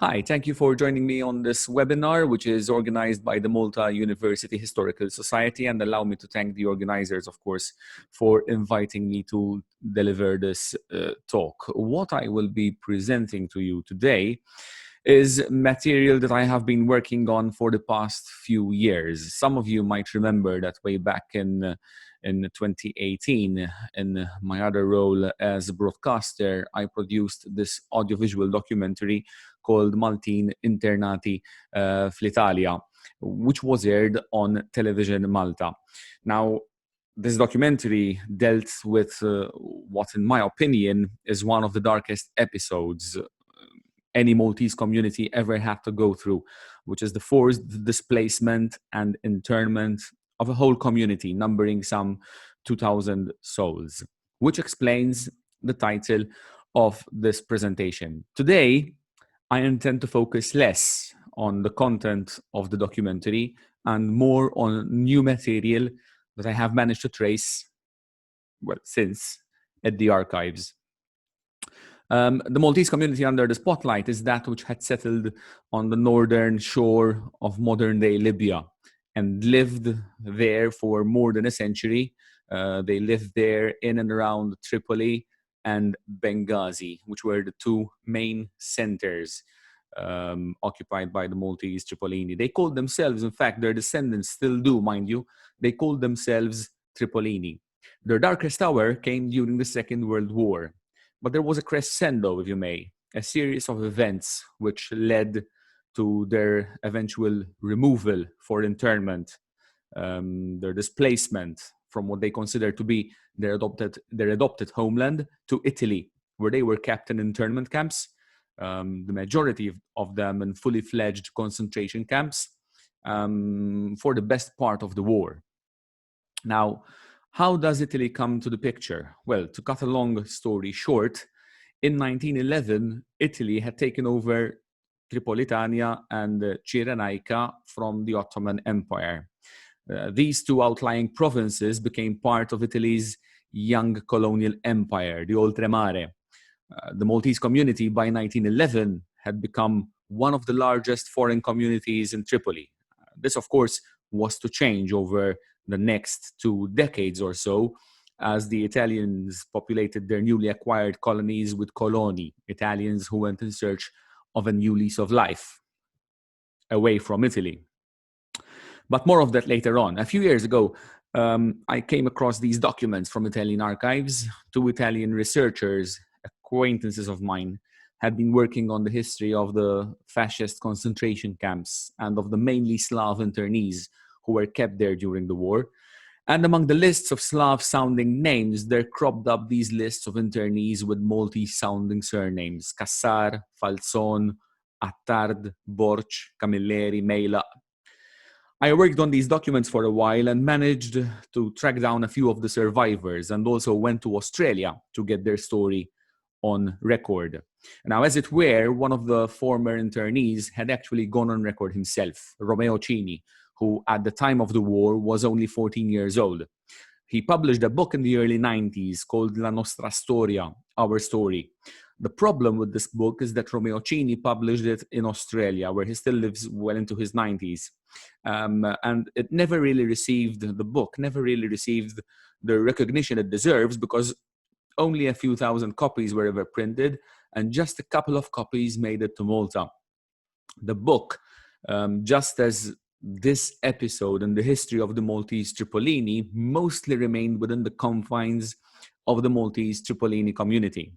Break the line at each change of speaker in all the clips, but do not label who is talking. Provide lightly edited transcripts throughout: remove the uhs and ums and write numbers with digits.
Hi, thank you for joining me on this webinar, which is organized by the Malta University Historical Society, and allow me to thank the organizers, of course, for inviting me to deliver this talk. What I will be presenting to you today is material that I have been working on for the past few years. Some of you might remember that way back in 2018, in my other role as a broadcaster, I produced this audiovisual documentary called Maltin Internati fl-Italja, which was aired on television Malta. Now, this documentary dealt with what, in my opinion, is one of the darkest episodes any Maltese community ever had to go through, which is the forced displacement and internment of a whole community numbering some 2,000 souls, which explains the title of this presentation. Today, I intend to focus less on the content of the documentary and more on new material that I have managed to trace, well, since at the archives. The Maltese community under the spotlight is that which had settled on the northern shore of modern-day Libya and lived there for more than a century. They lived there in and around Tripoli and Benghazi, which were the two main centers occupied by the Maltese Tripolini. They called themselves, in fact, their descendants still do, mind you, they called themselves Tripolini. Their darkest hour came during the Second World War. But there was a crescendo, if you may, a series of events which led to their eventual removal for internment, their displacement from what they considered to be their adopted homeland to Italy, where they were kept in internment camps, the majority of them in fully fledged concentration camps, for the best part of the war. Now, how does Italy come to the picture? Well, to cut a long story short, in 1911, Italy had taken over Tripolitania and Cyrenaica from the Ottoman Empire. These two outlying provinces became part of Italy's young colonial empire, the Oltremare. The Maltese community by 1911 had become one of the largest foreign communities in Tripoli. This, of course, was to change over the next 2 decades or so, as the Italians populated their newly acquired colonies with coloni, Italians who went in search of a new lease of life away from Italy. But more of that later on. A few years ago, I came across these documents from Italian archives. 2 Italian researchers, acquaintances of mine, had been working on the history of the fascist concentration camps and of the mainly Slav internees who were kept there during the war. And among the lists of Slav-sounding names, there cropped up these lists of internees with Maltese-sounding surnames: Cassar, Falzon, Attard, Borch, Camilleri, Meila. I worked on these documents for a while and managed to track down a few of the survivors, and also went to Australia to get their story on record. Now, as it were, one of the former internees had actually gone on record himself, Romeo Cini, who at the time of the war was only 14 years old. He published a book in the early 90s called La Nostra Astoria, Our Story. The problem with this book is that Romeo Cini published it in Australia, where he still lives well into his 90s. And it never really received, the book never really received the recognition it deserves, because only a few thousand copies were ever printed, and just a couple of copies made it to Malta. The book, just as this episode in the history of the Maltese Tripolini, mostly remained within the confines of the Maltese Tripolini community.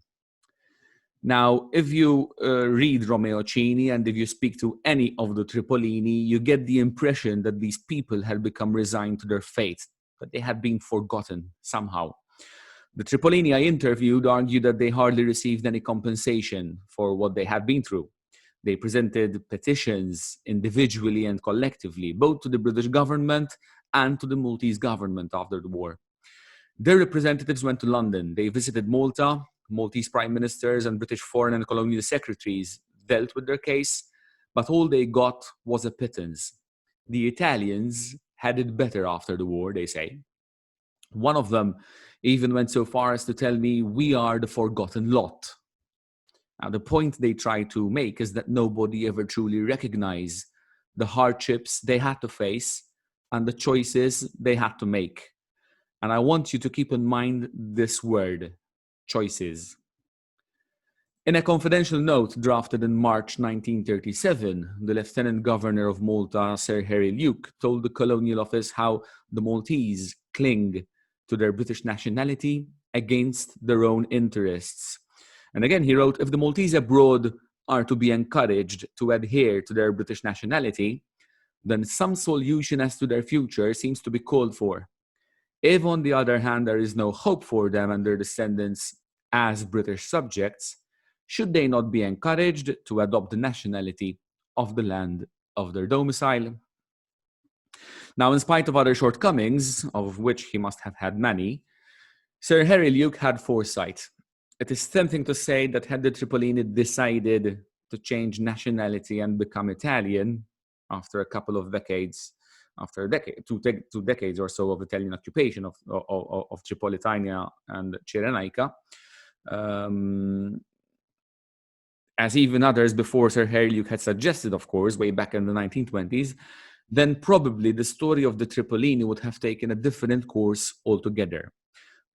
Now, if you read Romeo Cini and if you speak to any of the Tripolini, you get the impression that these people had become resigned to their fate, that they had been forgotten somehow. The Tripolini I interviewed argued that they hardly received any compensation for what they had been through. They presented petitions individually and collectively, both to the British government and to the Maltese government after the war. Their representatives went to London. They visited Malta. Maltese prime ministers and British foreign and colonial secretaries dealt with their case, but all they got was a pittance. The Italians had it better after the war, they say. One of them even went so far as to tell me, "We are the forgotten lot." Now, the point they try to make is that nobody ever truly recognized the hardships they had to face and the choices they had to make. And I want you to keep in mind this word, choices. In a confidential note drafted in March 1937, the Lieutenant Governor of Malta, Sir Harry Luke, told the Colonial Office how the Maltese cling to their British nationality against their own interests. And again, he wrote, if the Maltese abroad are to be encouraged to adhere to their British nationality, then some solution as to their future seems to be called for. If, on the other hand, there is no hope for them and their descendants as British subjects, should they not be encouraged to adopt the nationality of the land of their domicile? Now, in spite of other shortcomings, of which he must have had many, Sir Harry Luke had foresight. It is tempting to say that had the Tripolini decided to change nationality and become Italian after a couple of decades, after a decade, two decades or so of Italian occupation of Tripolitania and Cyrenaica, as even others before Sir Harry Luke had suggested, of course, way back in the 1920s, then probably the story of the Tripolini would have taken a different course altogether.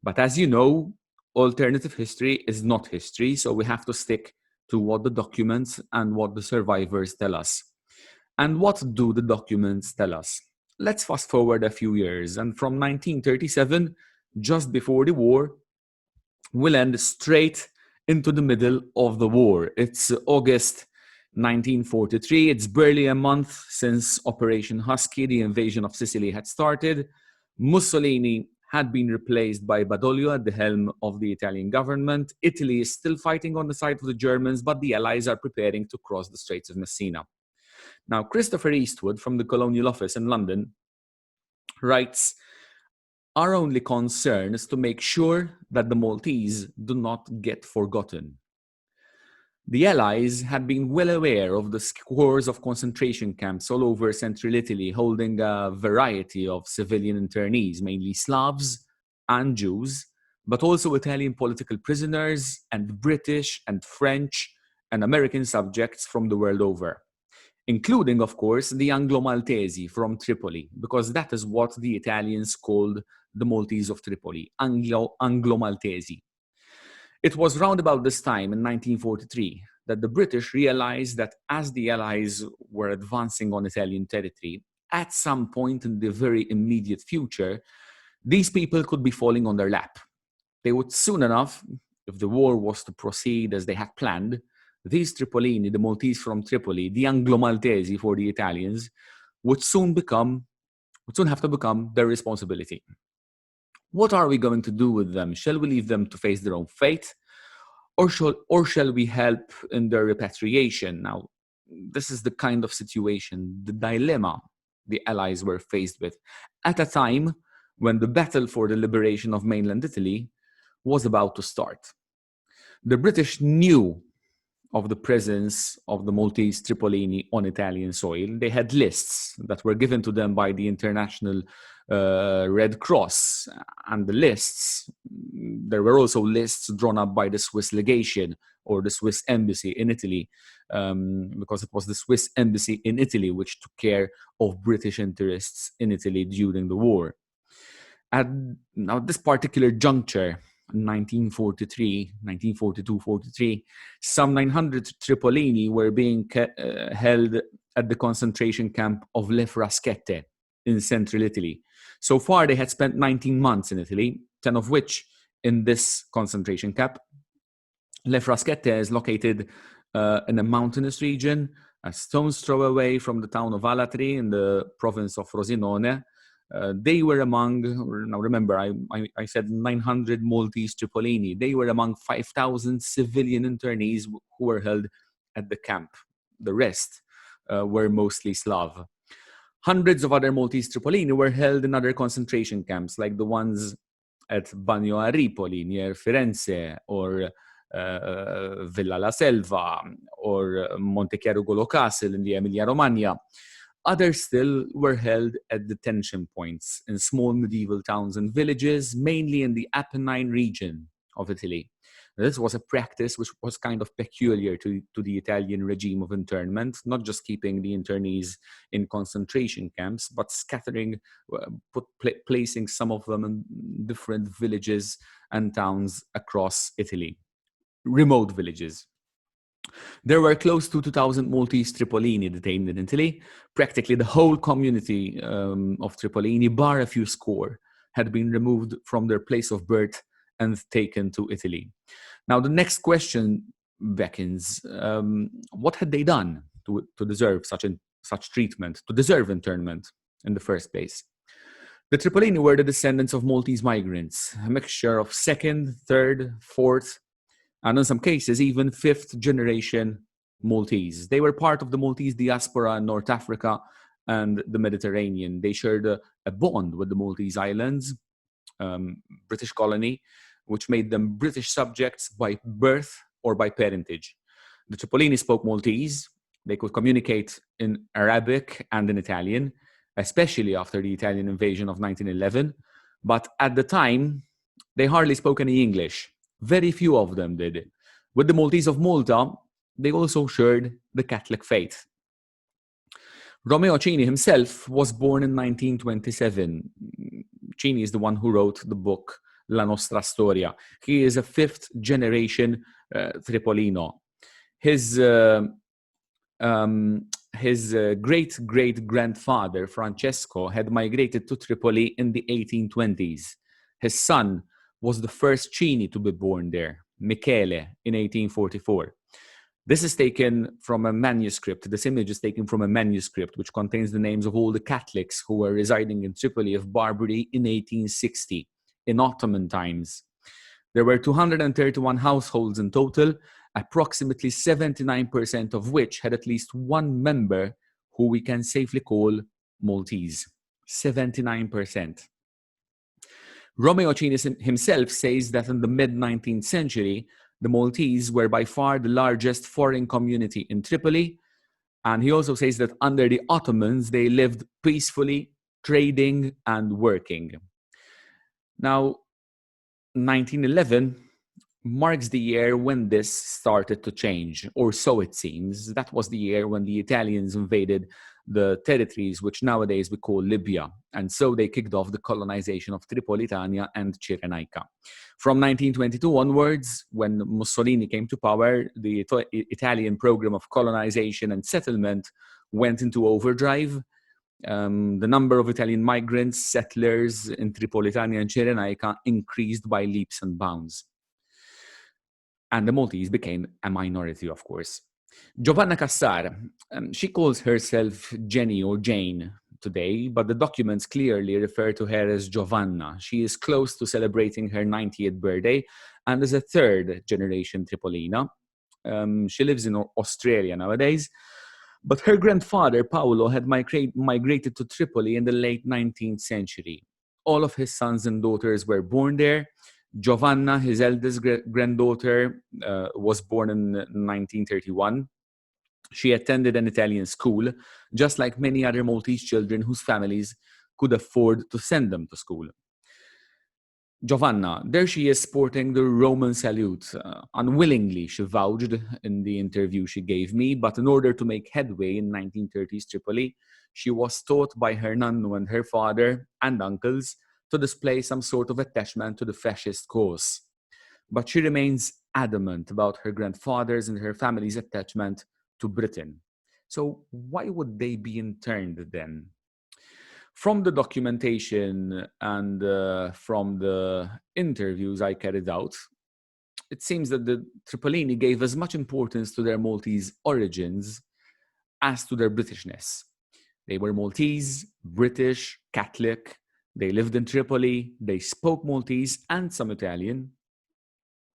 But as you know, alternative history is not history, so we have to stick to what the documents and what the survivors tell us. And what do the documents tell us? Let's fast forward a few years, and from 1937, just before the war, we'll end straight into the middle of the war. It's August 1943. It's barely a month since Operation Husky, the invasion of Sicily, had started. Mussolini had been replaced by Badoglio at the helm of the Italian government. Italy is still fighting on the side of the Germans, but the Allies are preparing to cross the Straits of Messina. Now, Christopher Eastwood from the Colonial Office in London writes, our only concern is to make sure that the Maltese do not get forgotten. The Allies had been well aware of the scores of concentration camps all over central Italy, holding a variety of civilian internees, mainly Slavs and Jews, but also Italian political prisoners and British and French and American subjects from the world over, including, of course, the Anglo-Maltese from Tripoli, because that is what the Italians called the Maltese of Tripoli, Anglo-Maltese. It was round about this time in 1943 that the British realized that as the Allies were advancing on Italian territory, at some point in the very immediate future, these people could be falling on their lap. They would soon enough, if the war was to proceed as they had planned, these Tripolini, the Maltese from Tripoli, the Anglo-Maltese for the Italians, would soon have to become their responsibility. What are we going to do with them? Shall we leave them to face their own fate? Or shall we help in their repatriation? Now, this is the kind of situation, the dilemma the Allies were faced with at a time when the battle for the liberation of mainland Italy was about to start. The British knew of the presence of the Maltese Tripolini on Italian soil. They had lists that were given to them by the International Red Cross, and the lists, there were also lists drawn up by the Swiss legation or the Swiss embassy in Italy, because it was the Swiss embassy in Italy which took care of British interests in Italy during the war. At now this particular juncture, 1942-43, some 900 Tripolini were being held at the concentration camp of Le Fraschette in central Italy. So far, they had spent 19 months in Italy, 10 of which in this concentration camp. Le Fraschette is located in a mountainous region, a stone's throw away from the town of Alatri in the province of Frosinone. They were among, now remember, I said 900 Maltese Tripolini. They were among 5,000 civilian internees who were held at the camp. The rest were mostly Slav. Hundreds of other Maltese Tripolini were held in other concentration camps, like the ones at Bagno a Ripoli, near Firenze, or Villa La Selva, or Montechiaro Golo Castle in the Emilia-Romagna. Others still were held at detention points in small medieval towns and villages, mainly in the Apennine region of Italy. This was a practice which was kind of peculiar to the Italian regime of internment, not just keeping the internees in concentration camps, but scattering, placing some of them in different villages and towns across Italy, remote villages. There were close to 2,000 Maltese Tripolini detained in Italy. Practically the whole community of Tripolini, bar a few score, had been removed from their place of birth and taken to Italy. Now, the next question beckons, what had they done to deserve such treatment, to deserve internment in the first place? The Tripolini were the descendants of Maltese migrants, a mixture of second, third, fourth, and in some cases, even fifth generation Maltese. They were part of the Maltese diaspora in North Africa and the Mediterranean. They shared a bond with the Maltese Islands, British colony, which made them British subjects by birth or by parentage. The Tripolini spoke Maltese. They could communicate in Arabic and in Italian, especially after the Italian invasion of 1911. But at the time, they hardly spoke any English. Very few of them did. With the Maltese of Malta, they also shared the Catholic faith. Romeo Cini himself was born in 1927. Cini is the one who wrote the book La Nostra Astoria. He is a fifth generation Tripolino. His great-great-grandfather, Francesco, had migrated to Tripoli in the 1820s. His son was the first Cini to be born there, Michele, in 1844. This is taken from a manuscript. This image is taken from a manuscript which contains the names of all the Catholics who were residing in Tripoli of Barbary in 1860, in Ottoman times. There were 231 households in total, approximately 79% of which had at least one member who we can safely call Maltese. 79%. Romeo Cini himself says that in the mid-19th century, the Maltese were by far the largest foreign community in Tripoli. And he also says that under the Ottomans, they lived peacefully, trading and working. Now, 1911 marks the year when this started to change, or so it seems. That was the year when the Italians invaded the territories which nowadays we call Libya, and so they kicked off the colonization of Tripolitania and Cyrenaica. From 1922 onwards, when Mussolini came to power, the Italian program of colonization and settlement went into overdrive. The number of Italian migrants, settlers in Tripolitania and Cyrenaica increased by leaps and bounds. And the Maltese became a minority, of course. Giovanna Cassar, she calls herself Jenny or Jane today, but the documents clearly refer to her as Giovanna. She is close to celebrating her 90th birthday and is a third-generation Tripolina. She lives in Australia nowadays, but her grandfather, Paolo, had migrated to Tripoli in the late 19th century. All of his sons and daughters were born there. Giovanna, his eldest granddaughter, was born in 1931. She attended an Italian school, just like many other Maltese children whose families could afford to send them to school. Giovanna, there she is sporting the Roman salute. Unwillingly, she vouched in the interview she gave me, but in order to make headway in 1930s Tripoli, she was taught by her nonno and her father and uncles to display some sort of attachment to the fascist cause. But she remains adamant about her grandfather's and her family's attachment to Britain. So why would they be interned then? From the documentation and from the interviews I carried out, it seems that the Tripolini gave as much importance to their Maltese origins as to their Britishness. They were Maltese, British, Catholic. They lived in Tripoli. They spoke Maltese and some Italian.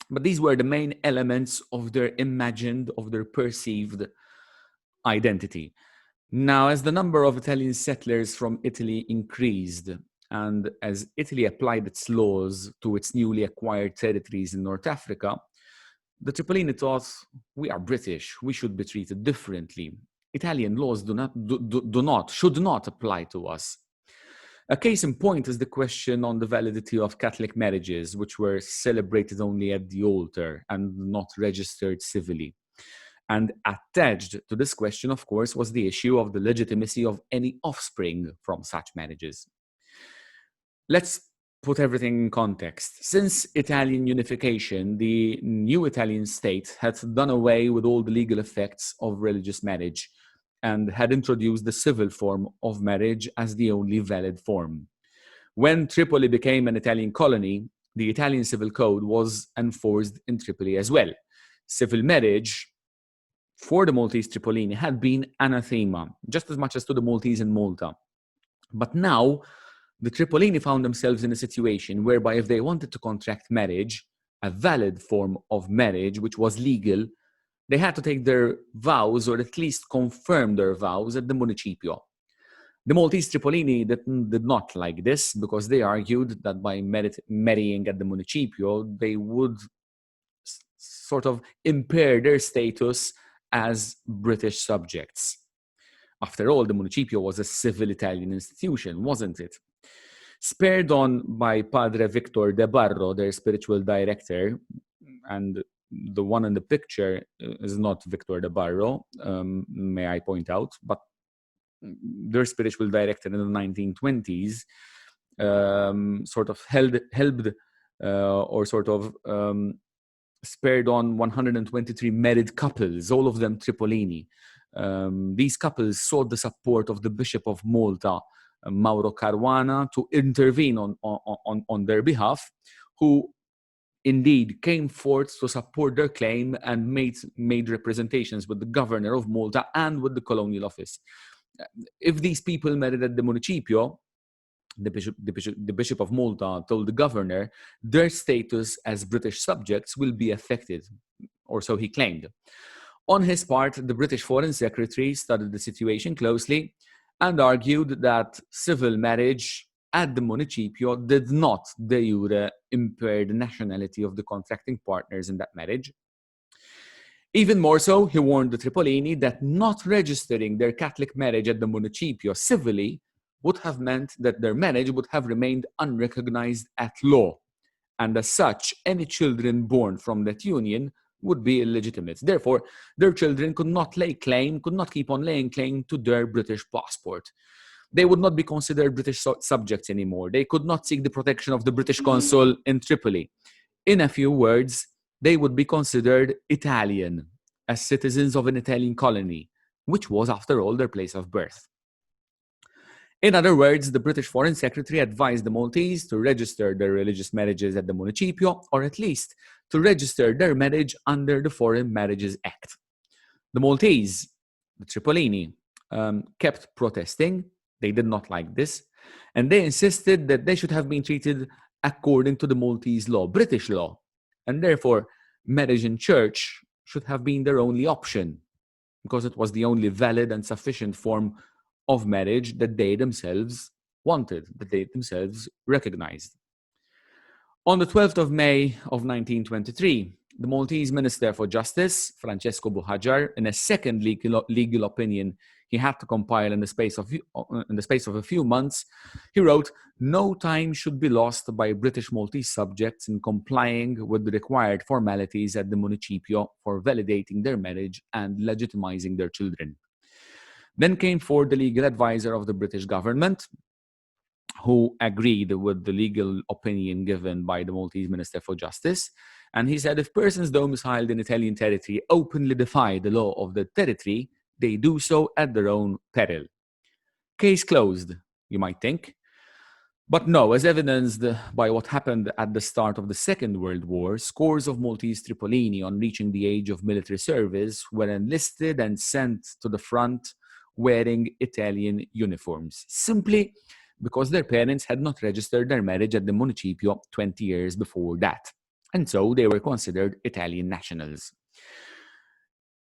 But these were the main elements of their imagined, of their perceived identity. Now, as the number of Italian settlers from Italy increased, and as Italy applied its laws to its newly acquired territories in North Africa, the Tripolini thought, we are British, we should be treated differently. Italian laws should not apply to us. A case in point is the question on the validity of Catholic marriages, which were celebrated only at the altar and not registered civilly. And attached to this question, of course, was the issue of the legitimacy of any offspring from such marriages. Let's put everything in context. Since Italian unification, the new Italian state had done away with all the legal effects of religious marriage and had introduced the civil form of marriage as the only valid form. When Tripoli became an Italian colony, the Italian civil code was enforced in Tripoli as well. Civil marriage for the Maltese Tripolini had been anathema, just as much as to the Maltese in Malta. But now, the Tripolini found themselves in a situation whereby if they wanted to contract marriage, a valid form of marriage, which was legal, they had to take their vows, or at least confirm their vows, at the Municipio. The Maltese Tripolini did not like this because they argued that by marrying at the Municipio, they would sort of impair their status as British subjects. After all, the Municipio was a civil Italian institution, wasn't it? Spurred on by Padre Victor De Barro, their spiritual director, and the one in the picture is not Victor De Barro, may I point out, but their spiritual director in the 1920s sort of helped or sort of spurred on 123 married couples, all of them Tripolini. These couples sought the support of the Bishop of Malta, Mauro Caruana, to intervene on their behalf, who indeed came forth to support their claim and made representations with the governor of Malta and with the colonial office. If these people married at the Municipio, the Bishop of Malta told the governor, their status as British subjects will be affected, or so he claimed. On his part, the British Foreign Secretary studied the situation closely and argued that civil marriage at the Municipio did not de jure impair the nationality of the contracting partners in that marriage. Even more so, he warned the Tripolini that not registering their Catholic marriage at the Municipio civilly would have meant that their marriage would have remained unrecognized at law, and as such, any children born from that union would be illegitimate. Therefore, their children could not keep on laying claim to their British passport. They would not be considered British subjects anymore. They could not seek the protection of the British consul in Tripoli. In a few words, they would be considered Italian, as citizens of an Italian colony, which was, after all, their place of birth. In other words, the British Foreign Secretary advised the Maltese to register their religious marriages at the Municipio, or at least to register their marriage under the Foreign Marriages Act. The Maltese, the Tripolini, kept protesting. They did not like this, and they insisted that they should have been treated according to the Maltese law, British law, and therefore marriage in church should have been their only option, because it was the only valid and sufficient form of marriage that they themselves wanted, that they themselves recognized. On the 12th of May of 1923, the Maltese Minister for Justice, Francesco Buhajar, in a second legal opinion he had to compile in the space of a few months, he wrote, "No time should be lost by British Maltese subjects in complying with the required formalities at the Municipio for validating their marriage and legitimizing their children." Then came forward the legal advisor of the British government, who agreed with the legal opinion given by the Maltese Minister for Justice. And he said, if persons domiciled in Italian territory openly defy the law of the territory, they do so at their own peril. Case closed, you might think. But no, as evidenced by what happened at the start of the Second World War, scores of Maltese Tripolini on reaching the age of military service were enlisted and sent to the front wearing Italian uniforms, simply because their parents had not registered their marriage at the Municipio 20 years before that. And so they were considered Italian nationals.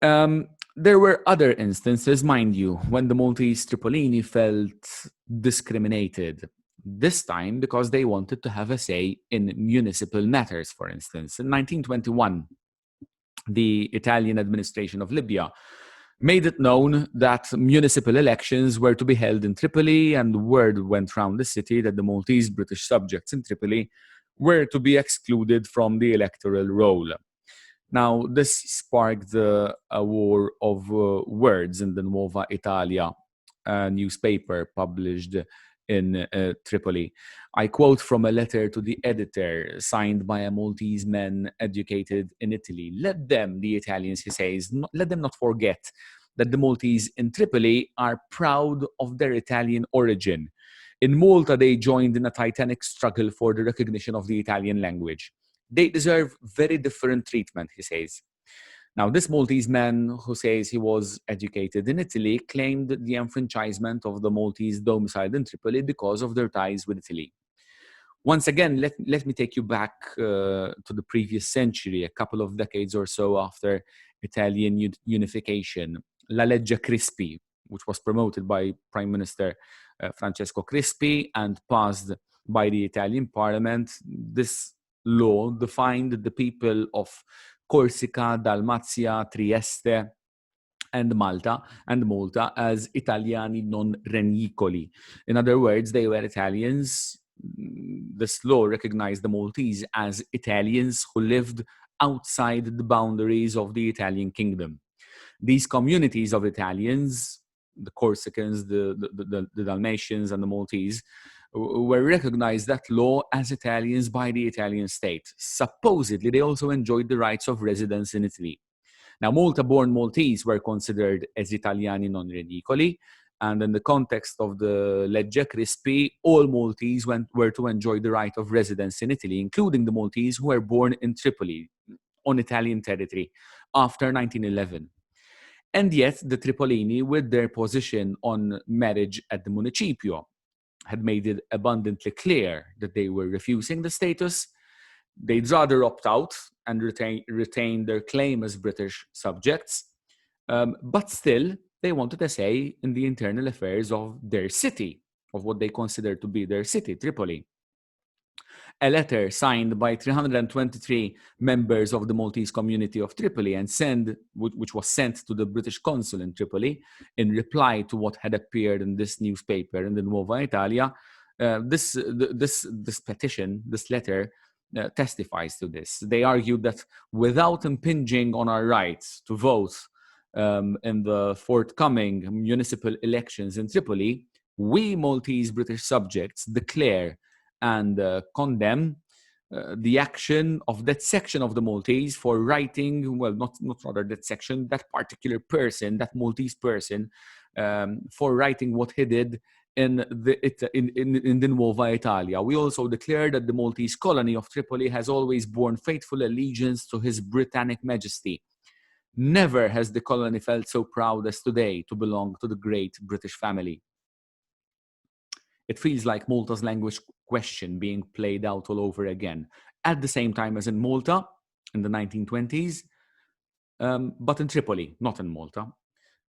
There were other instances, mind you, when the Maltese Tripolini felt discriminated. This time because they wanted to have a say in municipal matters, for instance. In 1921, the Italian administration of Libya made it known that municipal elections were to be held in Tripoli, and word went round the city that the Maltese British subjects in Tripoli were to be excluded from the electoral roll. Now, this sparked a war of words in the Nuova Italia newspaper published in Tripoli. I quote from a letter to the editor signed by a Maltese man educated in Italy. Let them, the Italians, he says, let them not forget that the Maltese in Tripoli are proud of their Italian origin. In Malta, they joined in a titanic struggle for the recognition of the Italian language. They deserve very different treatment, he says. Now, this Maltese man who says he was educated in Italy claimed the enfranchisement of the Maltese domiciled in Tripoli because of their ties with Italy. Once again, let me take you back to the previous century, a couple of decades or so after Italian unification. La Legge Crispi, which was promoted by Prime Minister Francesco Crispi and passed by the Italian Parliament. This law defined the people of Corsica, Dalmazia, Trieste, and Malta as Italiani non renicoli. In other words, they were Italians. This law recognized the Maltese as Italians who lived outside the boundaries of the Italian kingdom. These communities of Italians, the Corsicans, the Dalmatians, and the Maltese, were recognized that law as Italians by the Italian state. Supposedly, they also enjoyed the rights of residence in Italy. Now, Malta-born Maltese were considered as Italiani non renicoli, and in the context of the Legge Crispi, all Maltese were to enjoy the right of residence in Italy, including the Maltese who were born in Tripoli, on Italian territory, after 1911. And yet, the Tripolini, with their position on marriage at the Municipio, had made it abundantly clear that they were refusing the status. They'd rather opt out and retain their claim as British subjects, but still, they wanted a say in the internal affairs of their city, of what they considered to be their city, Tripoli. A letter signed by 323 members of the Maltese community of Tripoli which was sent to the British consul in Tripoli in reply to what had appeared in this newspaper in the Nuova Italia. This petition, this letter, testifies to this. They argued that without impinging on our rights to vote in the forthcoming municipal elections in Tripoli, we Maltese British subjects declare and condemn the action of that section of the Maltese for writing, well, not rather that section, that particular person, that Maltese person, for writing what he did in the Nuova Italia. We also declare that the Maltese colony of Tripoli has always borne faithful allegiance to His Britannic Majesty. Never has the colony felt so proud as today to belong to the great British family. It feels like Malta's language question being played out all over again, at the same time as in Malta in the 1920s, but in Tripoli, not in Malta.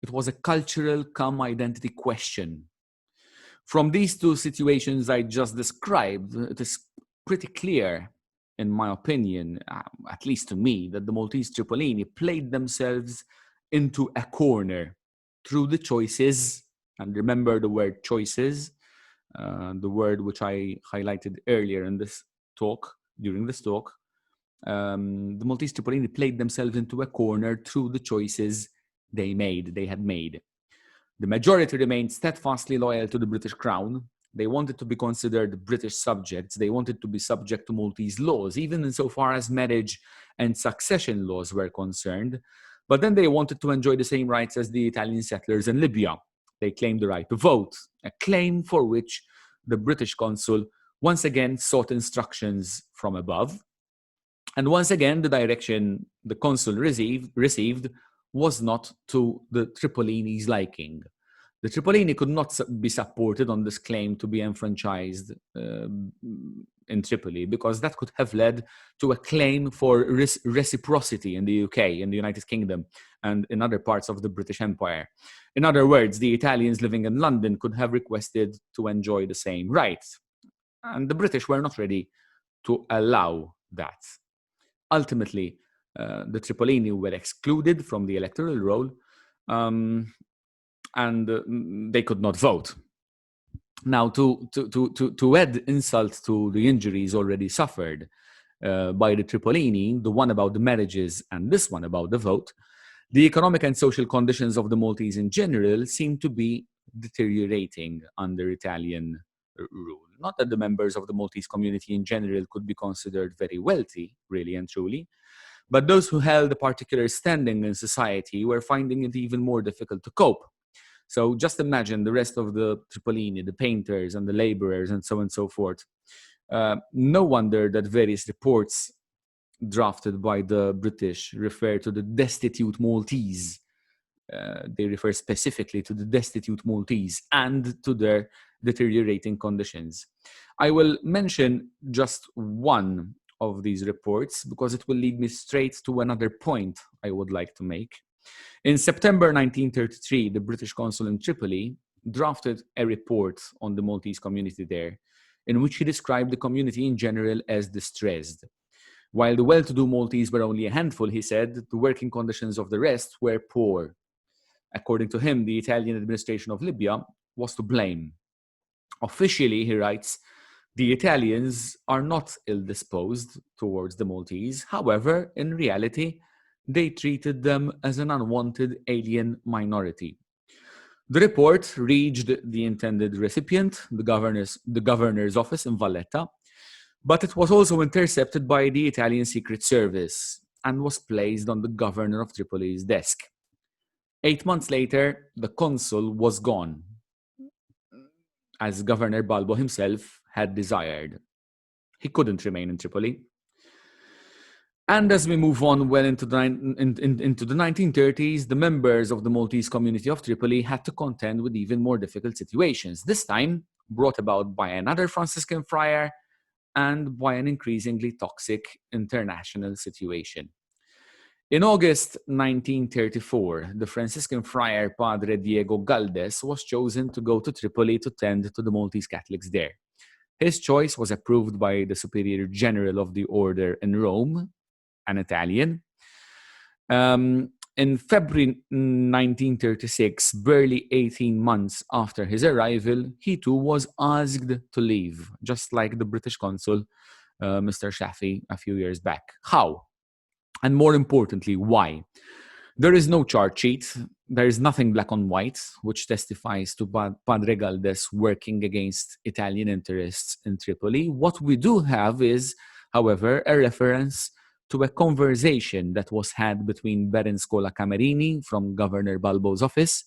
It was a cultural identity question. From these two situations I just described, it is pretty clear, in my opinion, at least to me, that the Maltese Tripolini played themselves into a corner through the choices, and remember the word choices, the word which I highlighted earlier in this talk, during this talk. The Maltese Tripolini played themselves into a corner through the choices they had made. The majority remained steadfastly loyal to the British Crown. They wanted to be considered British subjects. They wanted to be subject to Maltese laws, even insofar as marriage and succession laws were concerned. But then they wanted to enjoy the same rights as the Italian settlers in Libya. They claimed the right to vote, a claim for which the British consul once again sought instructions from above. And once again, the direction the consul received was not to the Tripolini's liking. The Tripolini could not be supported on this claim to be enfranchised in Tripoli, because that could have led to a claim for reciprocity in the UK, in the United Kingdom, and in other parts of the British Empire. In other words, the Italians living in London could have requested to enjoy the same rights. And the British were not ready to allow that. Ultimately, the Tripolini were excluded from the electoral roll, and they could not vote. Now, to add insult to the injuries already suffered by the Tripolini, the one about the marriages and this one about the vote, the economic and social conditions of the Maltese in general seem to be deteriorating under Italian rule. Not that the members of the Maltese community in general could be considered very wealthy, really and truly, but those who held a particular standing in society were finding it even more difficult to cope. So just imagine the rest of the Tripolini, the painters and the laborers and so on and so forth. No wonder that various reports drafted by the British refer to the destitute Maltese. They refer specifically to the destitute Maltese and to their deteriorating conditions. I will mention just one of these reports because it will lead me straight to another point I would like to make. In September 1933, the British consul in Tripoli drafted a report on the Maltese community there, in which he described the community in general as distressed. While the well-to-do Maltese were only a handful, he said, the working conditions of the rest were poor. According to him, the Italian administration of Libya was to blame. Officially, he writes, the Italians are not ill-disposed towards the Maltese. However, in reality, they treated them as an unwanted alien minority. The report reached the intended recipient, the governor's office in Valletta, but it was also intercepted by the Italian Secret Service and was placed on the governor of Tripoli's desk. 8 months later, the consul was gone, as Governor Balbo himself had desired. He couldn't remain in Tripoli. And as we move on well into the 1930s, the members of the Maltese community of Tripoli had to contend with even more difficult situations, this time brought about by another Franciscan friar and by an increasingly toxic international situation. In August 1934, the Franciscan friar Padre Diego Galdes was chosen to go to Tripoli to tend to the Maltese Catholics there. His choice was approved by the Superior General of the Order in Rome, an Italian. In February 1936, barely 18 months after his arrival, he too was asked to leave, just like the British consul, Mr. Shafi, a few years back. How? And more importantly, why? There is no chart sheet. There is nothing black on white, which testifies to Padre Galdes working against Italian interests in Tripoli. What we do have is, however, a reference to a conversation that was had between Baron Scola Camerini from Governor Balbo's office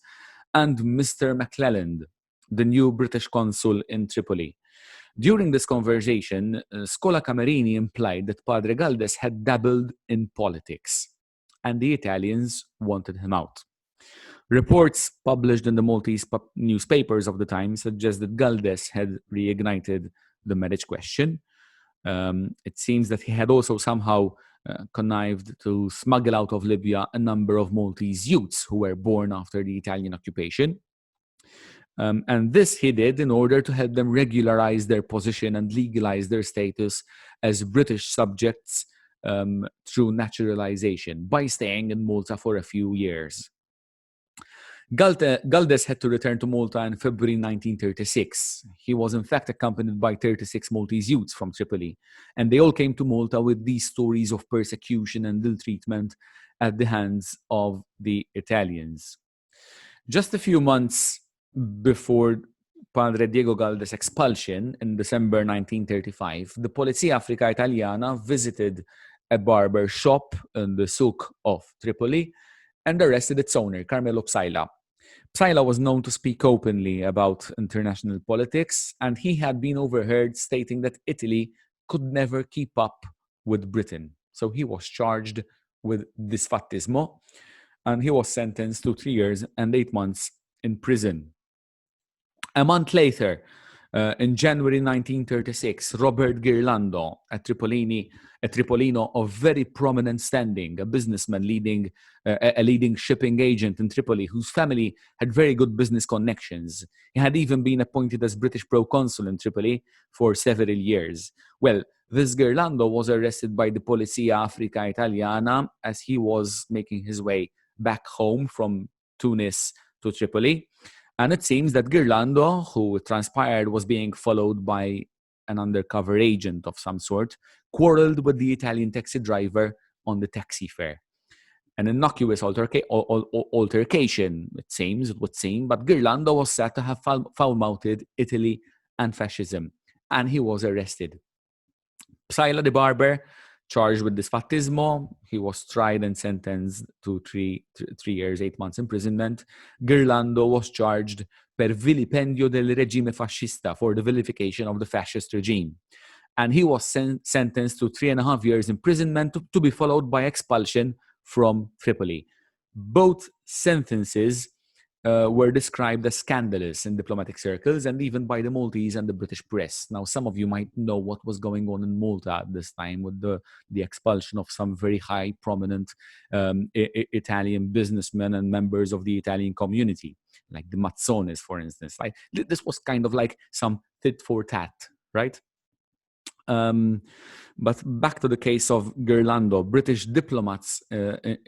and Mr. McClelland, the new British consul in Tripoli. During this conversation, Scola Camerini implied that Padre Galdes had dabbled in politics, and the Italians wanted him out. Reports published in the Maltese newspapers of the time suggest that Galdes had reignited the marriage question. It seems that he had also somehow connived to smuggle out of Libya a number of Maltese youths who were born after the Italian occupation. And this he did in order to help them regularize their position and legalize their status as British subjects through naturalization by staying in Malta for a few years. Galdes had to return to Malta in February 1936. He was in fact accompanied by 36 Maltese youths from Tripoli, and they all came to Malta with these stories of persecution and ill treatment at the hands of the Italians. Just a few months before Padre Diego Galdes' expulsion in December 1935, the Polizia Africa Italiana visited a barber shop in the souk of Tripoli and arrested its owner, Mel Upsella. Upsella was known to speak openly about international politics, and he had been overheard stating that Italy could never keep up with Britain. So he was charged with disfattismo, and he was sentenced to 3 years and 8 months in prison. A month later, in January 1936, Robert Garlando, a Tripolino of very prominent standing, a businessman a leading shipping agent in Tripoli, whose family had very good business connections. He had even been appointed as British proconsul in Tripoli for several years. Well, this Garlando was arrested by the Polizia Africa Italiana as he was making his way back home from Tunis to Tripoli. And it seems that Garlando, who it transpired was being followed by an undercover agent of some sort, quarreled with the Italian taxi driver on the taxi fare. An innocuous altercation, it would seem, but Garlando was said to have foul-mouthed Italy and fascism, and he was arrested. Psaila the barber, charged with disfattismo, he was tried and sentenced to 3 years, 8 months imprisonment. Garlando was charged per vilipendio del regime fascista, for the vilification of the fascist regime. And he was sentenced to 3.5 years imprisonment to be followed by expulsion from Tripoli. Both sentences were described as scandalous in diplomatic circles and even by the Maltese and the British press. Now, some of you might know what was going on in Malta at this time with the expulsion of some very high, prominent Italian businessmen and members of the Italian community, like the Mazzones, for instance. Like, this was kind of like some tit for tat, right? But back to the case of Garlando, British diplomats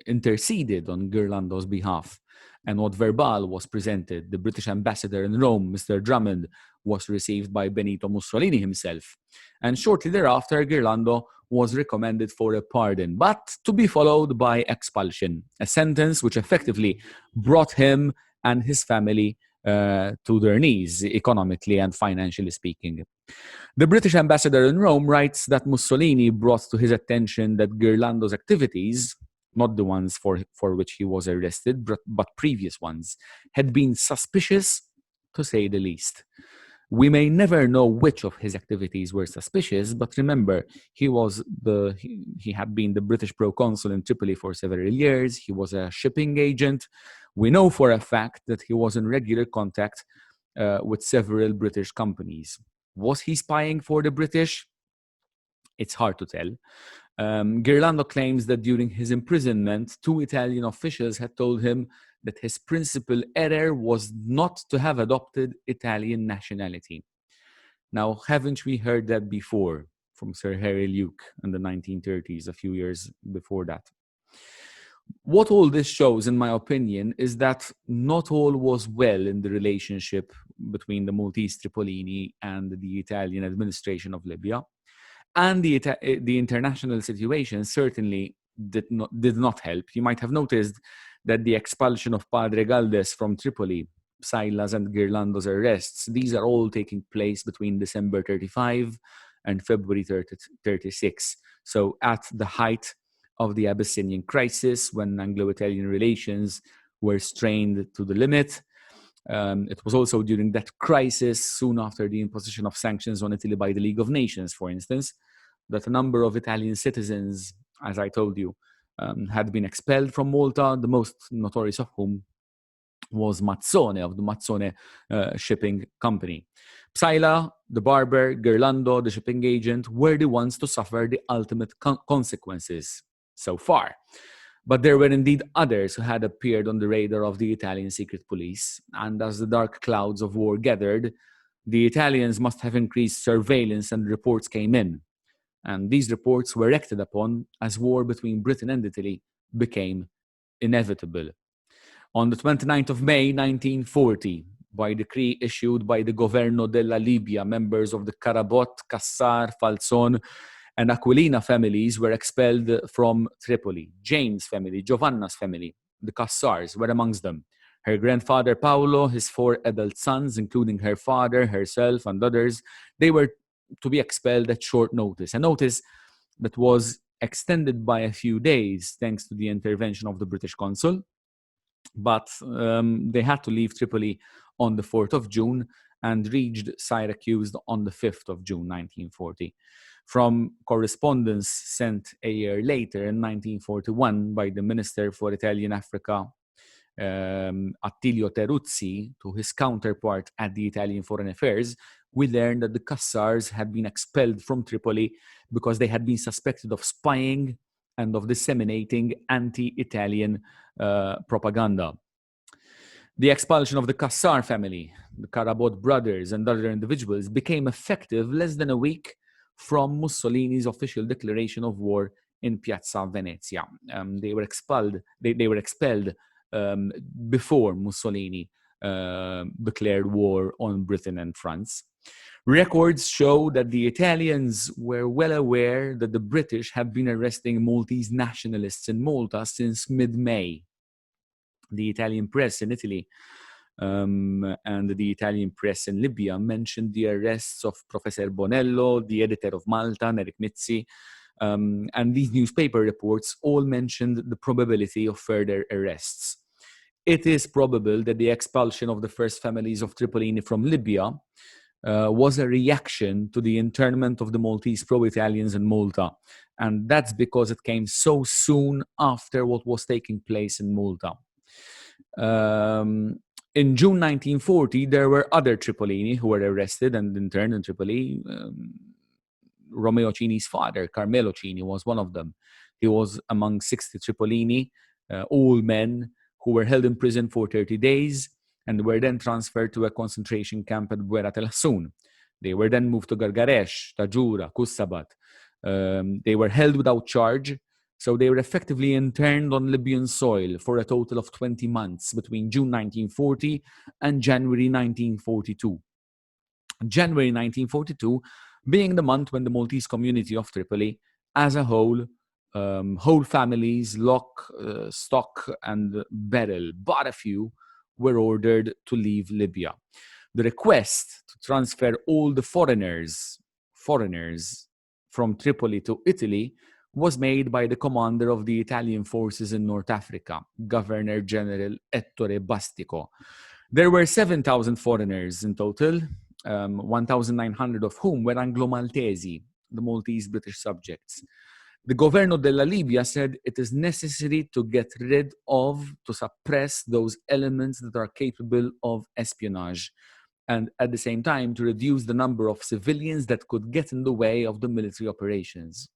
interceded on Garlando's behalf. And what verbal was presented, the British ambassador in Rome, Mr. Drummond, was received by Benito Mussolini himself. And shortly thereafter, Garlando was recommended for a pardon, but to be followed by expulsion, a sentence which effectively brought him and his family to their knees, economically and financially speaking. The British ambassador in Rome writes that Mussolini brought to his attention that Garlando's activities, not the ones for which he was arrested, but previous ones, had been suspicious, to say the least. We may never know which of his activities were suspicious, but remember, he had been the British proconsul in Tripoli for several years. He was a shipping agent. We know for a fact that he was in regular contact with several British companies. Was he spying for the British? It's hard to tell. Garlando claims that during his imprisonment, 2 Italian officials had told him that his principal error was not to have adopted Italian nationality. Now, haven't we heard that before from Sir Harry Luke in the 1930s, a few years before that? What all this shows, in my opinion, is that not all was well in the relationship between the Maltese Tripolini and the Italian administration of Libya. And the international situation certainly did not help. You might have noticed that the expulsion of Padre Galdes from Tripoli, Psaila's and Garlando's arrests, these are all taking place between December 35 and February 36. So at the height of the Abyssinian crisis, when Anglo-Italian relations were strained to the limit. It was also during that crisis, soon after the imposition of sanctions on Italy by the League of Nations, for instance, that a number of Italian citizens, as I told you, had been expelled from Malta, the most notorious of whom was Mazzone, of the Mazzone shipping company. Psaila, the barber, Garlando, the shipping agent, were the ones to suffer the ultimate consequences so far. But there were indeed others who had appeared on the radar of the Italian secret police, and as the dark clouds of war gathered, the Italians must have increased surveillance and reports came in. And these reports were acted upon as war between Britain and Italy became inevitable. On the 29th of May, 1940, by decree issued by the Governo della Libia, members of the Carabot, Cassar, Falzon, and Aquilina families were expelled from Tripoli. Jane's family, Giovanna's family, the Cassars were amongst them. Her grandfather Paolo, his 4 adult sons, including her father, herself, and others, they were to be expelled at short notice. A notice that was extended by a few days thanks to the intervention of the British consul. But they had to leave Tripoli on the 4th of June and reached Syracuse on the 5th of June, 1940. From correspondence sent a year later in 1941 by the Minister for Italian Africa, Attilio Teruzzi, to his counterpart at the Italian Foreign Affairs, we learned that the Cassars had been expelled from Tripoli because they had been suspected of spying and of disseminating anti-Italian propaganda. The expulsion of the Cassar family, the Carabot brothers, and other individuals became effective less than a week from Mussolini's official declaration of war in Piazza Venezia. They were expelled before Mussolini declared war on Britain and France. Records show that the Italians were well aware that the British had been arresting Maltese nationalists in Malta since mid-May. The Italian press in Italy and the Italian press in Libya mentioned the arrests of Professor Bonello, the editor of Malta, Eric Mizzi, and these newspaper reports all mentioned the probability of further arrests. It is probable that the expulsion of the first families of Tripolini from Libya was a reaction to the internment of the Maltese pro-Italians in Malta. And that's because it came so soon after what was taking place in Malta. In June 1940, there were other Tripolini who were arrested and interned in Tripoli. Romeo Cini's father, Carmelo Cini, was one of them. He was among 60 Tripolini, all men, who were held in prison for 30 days and were then transferred to a concentration camp at Buerat El Hassoun. They were then moved to Gargaresh, Tajura, Kussabat. They were held without charge, so they were effectively interned on Libyan soil for a total of 20 months between June 1940 and January 1942. January 1942 being the month when the Maltese community of Tripoli, as a whole families, lock, stock, and barrel, but a few, were ordered to leave Libya. The request to transfer all the foreigners from Tripoli to Italy was made by the commander of the Italian forces in North Africa, Governor General Ettore Bastico. There were 7,000 foreigners in total, 1,900 of whom were Anglo-Maltese, the Maltese British subjects. The Governo della Libya said it is necessary to get rid of, to suppress those elements that are capable of espionage, and at the same time to reduce the number of civilians that could get in the way of the military operations.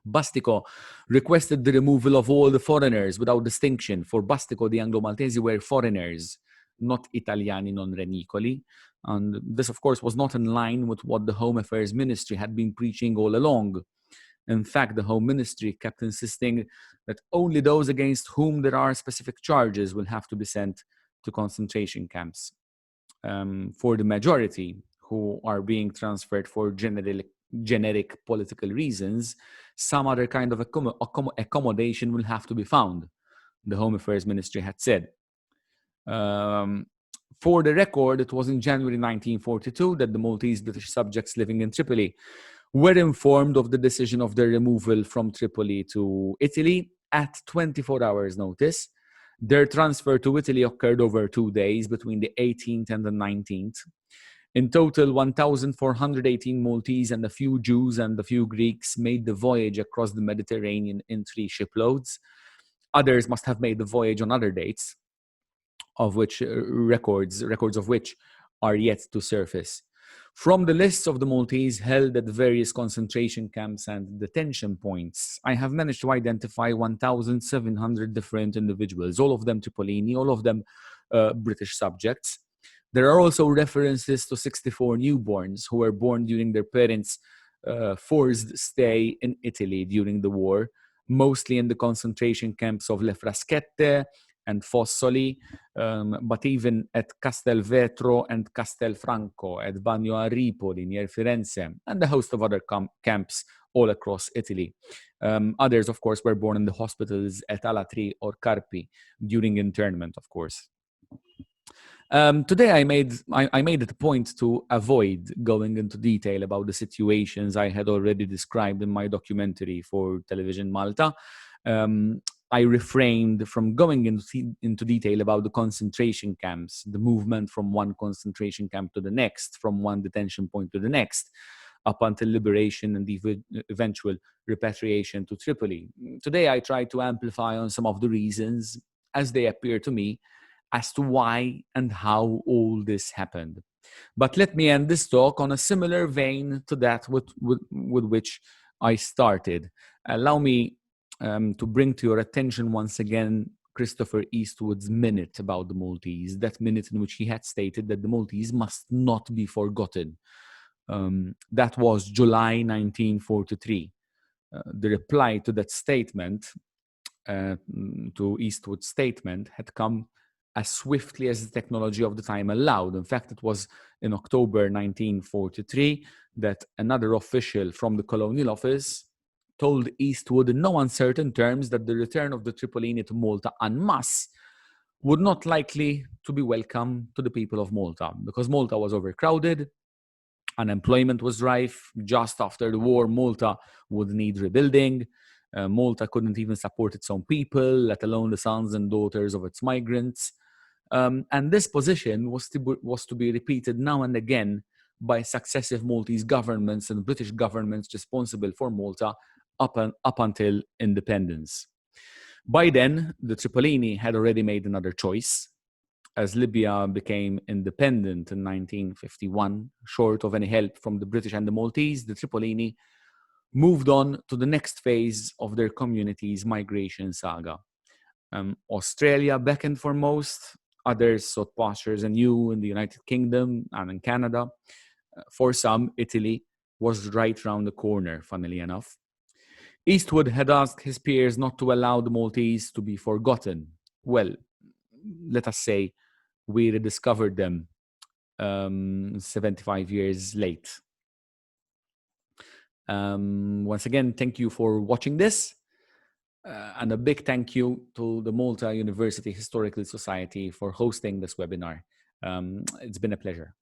Bastico requested the removal of all the foreigners without distinction. For Bastico, the Anglo-Maltese were foreigners, not Italiani non renicoli. And this, of course, was not in line with what the Home Affairs Ministry had been preaching all along. In fact, the Home Ministry kept insisting that only those against whom there are specific charges will have to be sent to concentration camps. For the majority who are being transferred for generic political reasons, some other kind of accommodation will have to be found, the Home Affairs Ministry had said. For the record, it was in January 1942 that the Maltese British subjects living in Tripoli were informed of the decision of their removal from Tripoli to Italy at 24 hours notice. Their transfer to Italy occurred over 2 days between the 18th and the 19th. In total, 1,418 Maltese and a few Jews and a few Greeks made the voyage across the Mediterranean in 3 shiploads. Others must have made the voyage on other dates, of which records of which are yet to surface. From the lists of the Maltese held at various concentration camps and detention points, I have managed to identify 1,700 different individuals, all of them Tripolini, all of them British subjects. There are also references to 64 newborns who were born during their parents' forced stay in Italy during the war, mostly in the concentration camps of Le Fraschette and Fossoli, but even at Castelvetro and Castelfranco, at Bagno a Ripoli near Firenze, and a host of other camps all across Italy. Others, of course, were born in the hospitals at Alatri or Carpi during internment, of course. Today, I made it a point to avoid going into detail about the situations I had already described in my documentary for Television Malta. I refrained from going into detail about the concentration camps, the movement from one concentration camp to the next, from one detention point to the next, up until liberation and the eventual repatriation to Tripoli. Today, I try to amplify on some of the reasons, as they appear to me, as to why and how all this happened. But let me end this talk on a similar vein to that with which I started. Allow me to bring to your attention once again Christopher Eastwood's minute about the Maltese, that minute in which he had stated that the Maltese must not be forgotten. That was July 1943. The reply to that statement to Eastwood's statement had come as swiftly as the technology of the time allowed. In fact, it was in October 1943 that another official from the colonial office told Eastwood in no uncertain terms that the return of the Tripolini to Malta en masse would not likely to be welcome to the people of Malta, because Malta was overcrowded, unemployment was rife. Just after the war, Malta would need rebuilding. Malta couldn't even support its own people, let alone the sons and daughters of its migrants. And this position was to be repeated now and again by successive Maltese governments and British governments responsible for Malta up until independence. By then, the Tripolini had already made another choice. As Libya became independent in 1951, short of any help from the British and the Maltese, the Tripolini moved on to the next phase of their community's migration saga. Australia beckoned for most, others sought pastures anew in the United Kingdom and in Canada. For some, Italy was right round the corner, funnily enough. Eastwood had asked his peers not to allow the Maltese to be forgotten. Well, let us say we rediscovered them 75 years late. Once again, thank you for watching this. And a big thank you to the Malta University Historical Society for hosting this webinar. It's been a pleasure.